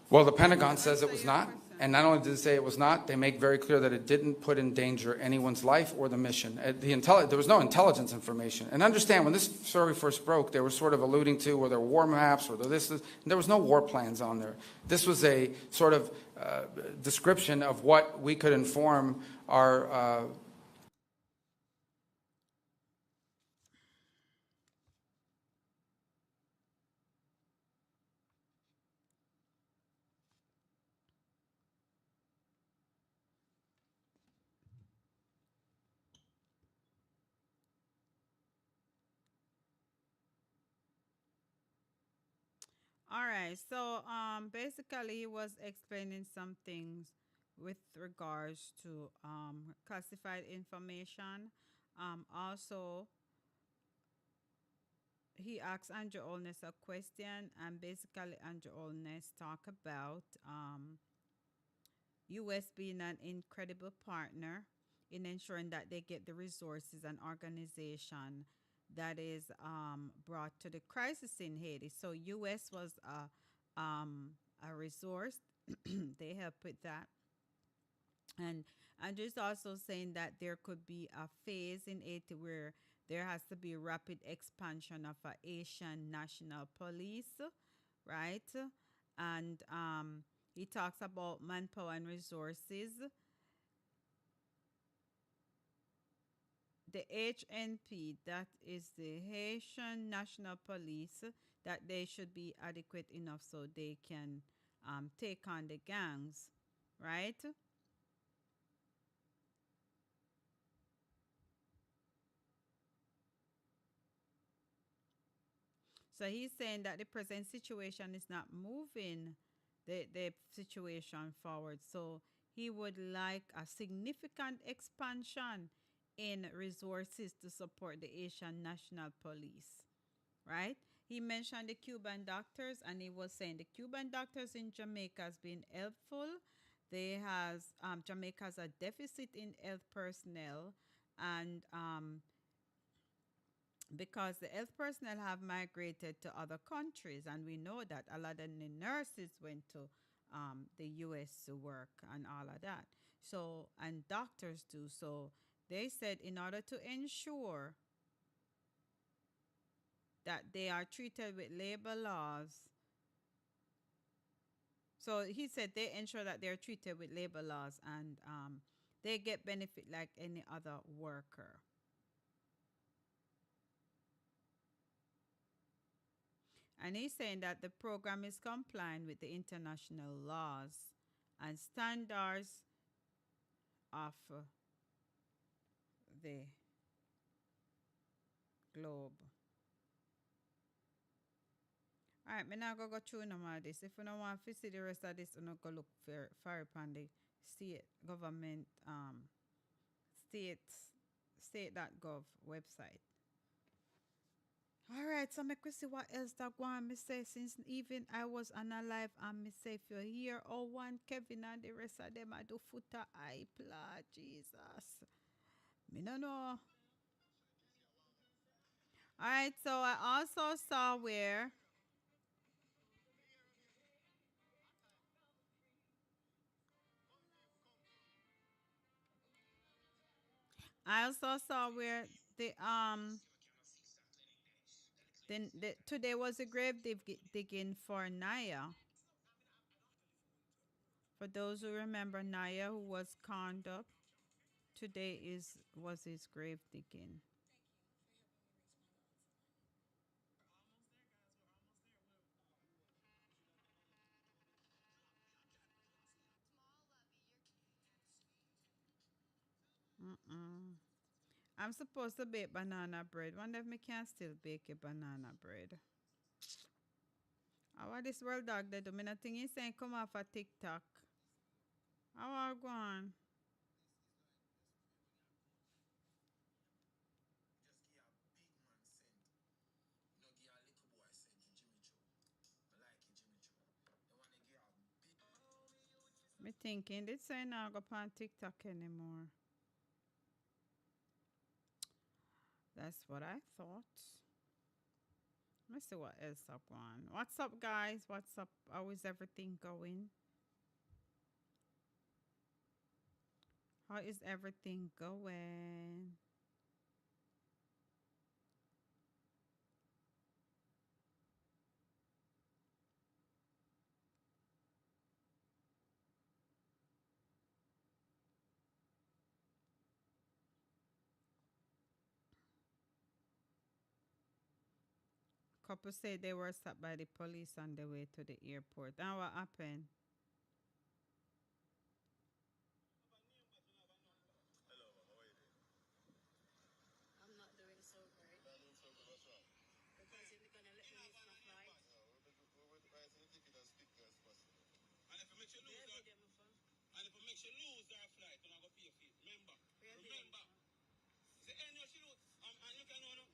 Well, the Pentagon says it was not. And not only did it say it was not, they make very clear that it didn't put in danger anyone's life or the mission. There was no intelligence information. And understand, when this story first broke, they were sort of alluding to were there war maps, or there was no war plans on there. This was a sort of description of what we could inform our All right. So basically he was explaining some things with regards to classified information. Also he asked Andrew Olness a question, and basically Andrew Olness talk about US being an incredible partner in ensuring that they get the resources and organization that is brought to the crisis in Haiti. So US was a resource. They help with that. And Andrew's also saying that there could be a phase in Haiti where there has to be rapid expansion of a Asian national police, right? And he talks about manpower and resources. The HNP, that is the Haitian National Police, that they should be adequate enough so they can take on the gangs, right? So he's saying that the present situation is not moving the situation forward. So he would like a significant expansion in resources to support the Asian National Police, right? He mentioned the Cuban doctors, and he was saying the Cuban doctors in Jamaica has been helpful. They has Jamaica has a deficit in health personnel, and because the health personnel have migrated to other countries, and we know that a lot of the nurses went to the US to work and all of that. So, and doctors too. So they said in order to ensure that they are treated with labor laws, so he said they ensure that they're treated with labor laws, and they get benefit like any other worker. And he's saying that the program is compliant with the international laws and standards of the globe. All right, I'm not going to go through no more of this. If you don't want to see the rest of this, you know, go look for upon the state government, state, state.gov website. All right, so make we see what else that one me say, since even I was unalive, and me say if you're here, oh one Kevin and the rest of them I do footer eye plot, Jesus. Me no know. All right, so I also saw where the today was a grave digging for Naya. For those who remember Naya, who was conned up, today was his grave digging. I'm supposed to bake banana bread. Wonder if me can still bake a banana bread. How are this world dog they do? Me nothing is saying come off a TikTok. How are go on? Me thinking they say now go on TikTok anymore. That's what I thought. Let me see what else up on. What's up, guys? What's up? How is everything going? How is everything going? Couple say they were stopped by the police on the way to the airport. And what happened? See, and you should and you can know.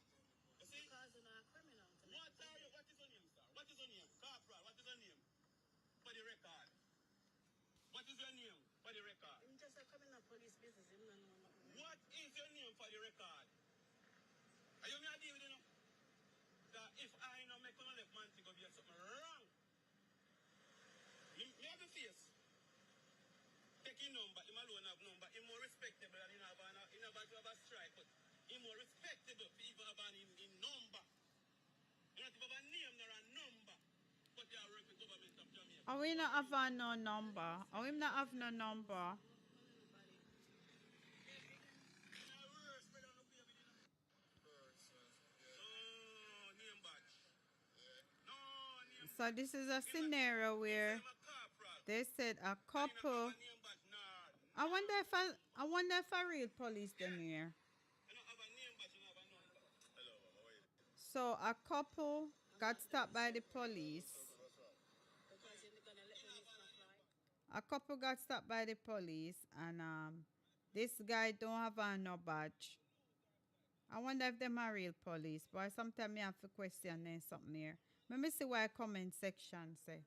You see? Because you're not a criminal. What are you? What is your name, sir? What is your name? Corporal, what is your name? For the record. What is your name for the record? I'm just a criminal police business. What is your name for the record? Are you me a deal with you know? That if I know make one left man to go do something wrong, me have the face. Take his number, him alone have number. Him more respectable than him have to have a strike, but him more respectable for even have in number. You not even have a name nor a number. But they are working government of Jamaica. Oh, we not have no number. Oh, we not have no number. So this is a scenario where they said a couple. I wonder if a real police them here. So a couple got stopped by the police. A couple got stopped by the police, and this guy don't have on no badge. I wonder if them are real police, but sometimes I have to question them something here. Let me see what comment section say.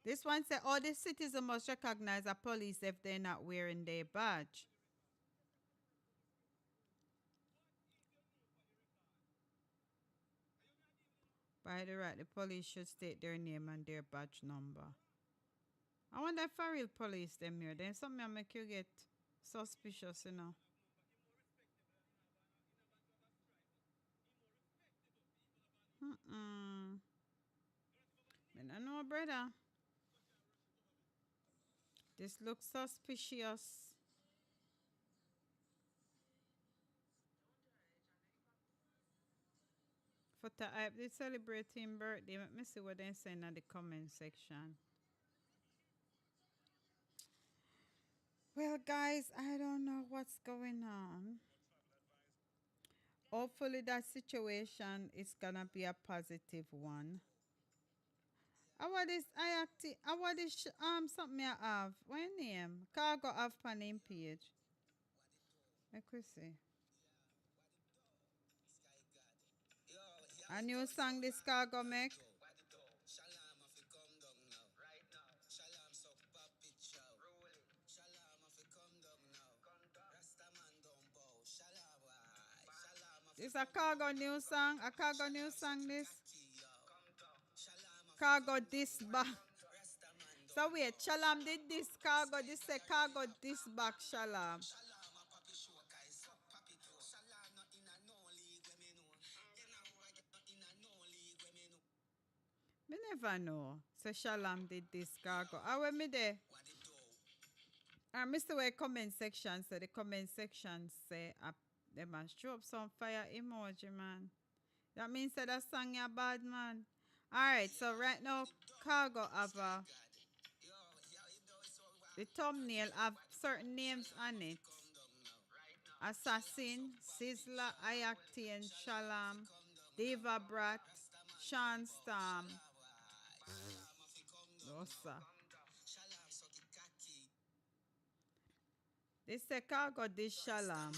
This one say, all the citizens must recognize a police if they're not wearing their badge. By the right, the police should state their name and their badge number. I wonder if for real police them here. Then something will make you get suspicious, you know. I don't know, brother. This looks suspicious. For the hype, they celebrating birthday. Let me see what they say in the comment section. Well, guys, I don't know what's going on. Hopefully that situation is gonna be a positive one. I want this something I have. What name? Cargo have pan name page. Let me see. A new song this cargo make. This a cargo new song. A cargo new song this. Cargo this back. So wait, Shalom did this cargo. This say cargo this back Shalom. Me never know. So Shalom did this cargo. How when me there? Mr. Way comment section. So the comment section say they must show up some fire emoji, man. That means that song ya bad, man. Alright, so right now cargo have the thumbnail have certain names on it. Assassin, Sizzler, Ayactian, Shalom, Diva Brat, Sean Storm. No, sir. This say cargo this Shalom.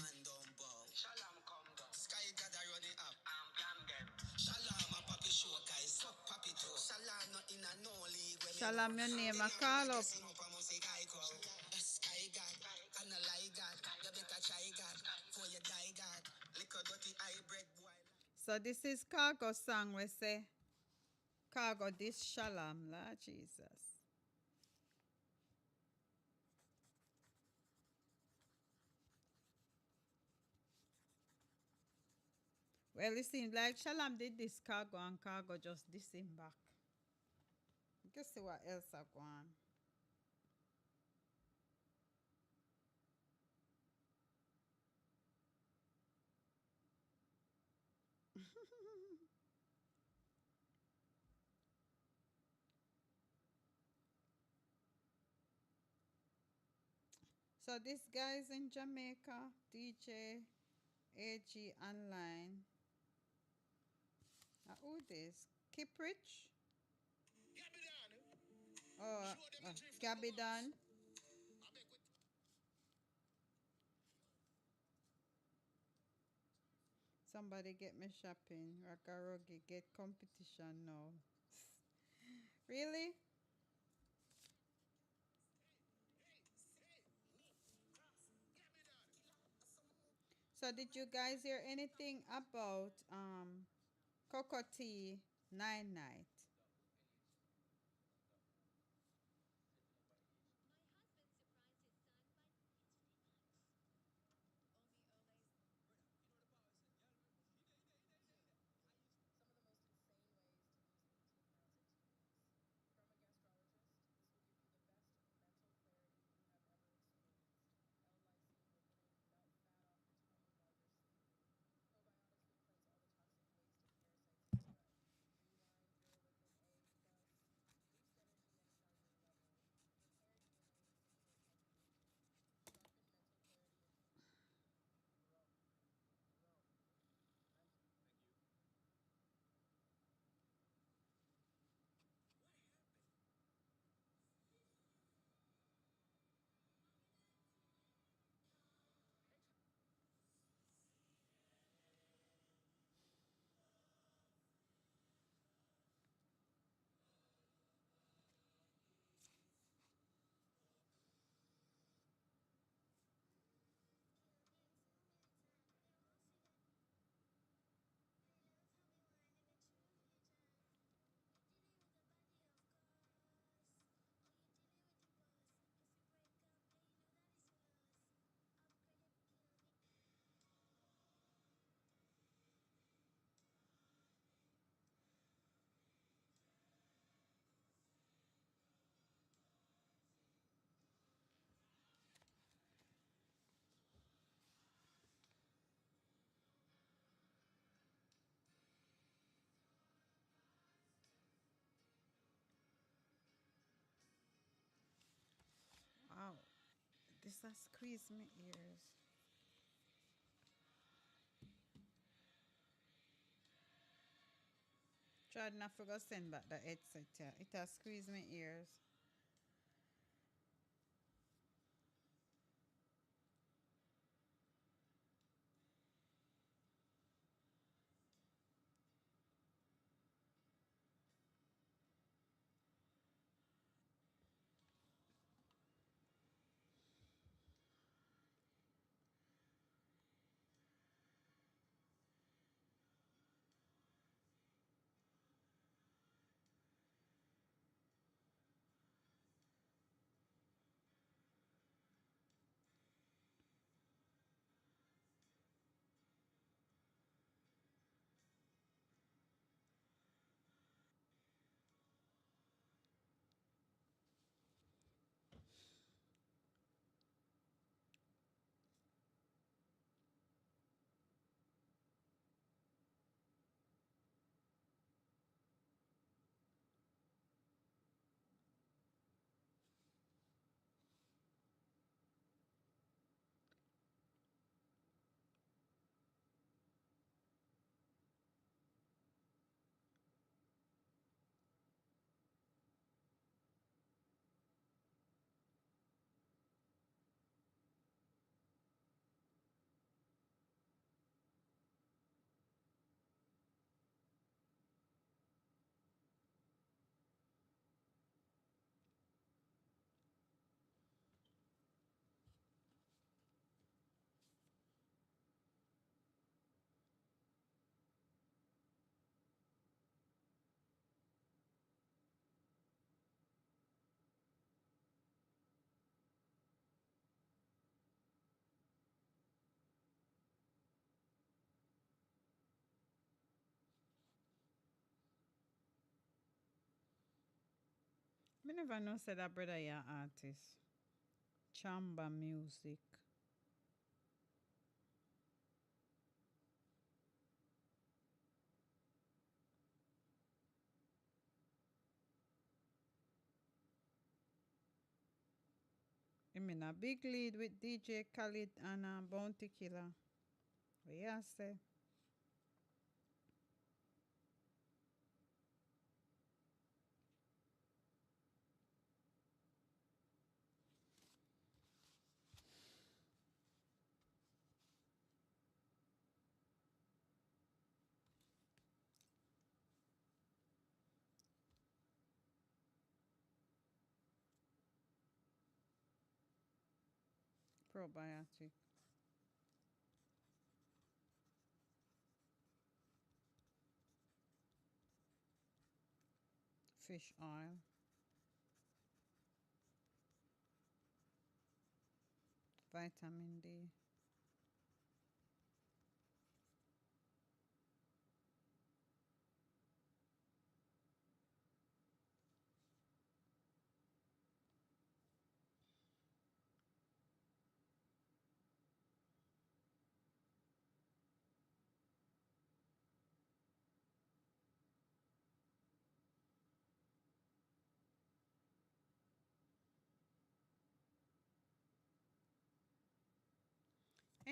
Shalom, your name a call up. So this is cargo song we say cargo this Shalom, Lord Jesus. Well, it seems like Shalom did this cargo and cargo just diss him back. Guess see what else I go on. So this guy's in Jamaica, DJ AG Online. Who this? Keep Rich? Oh, Gabby Dunn. Somebody get me shopping. Rakarogi get competition now. Really? So did you guys hear anything about Cocoa Tea Nine Night? Wow, this has squeezed my ears. Tried not to go send back the headset. Yeah. It has squeezed my ears. Me never know said that brother ya artist. Chamba music. I'm in a big lead with DJ Khalid and Bounty Killer. What you say? probiotic. Fish oil. Vitamin D.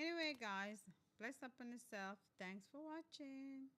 Anyway, guys, bless up on yourself. Thanks for watching.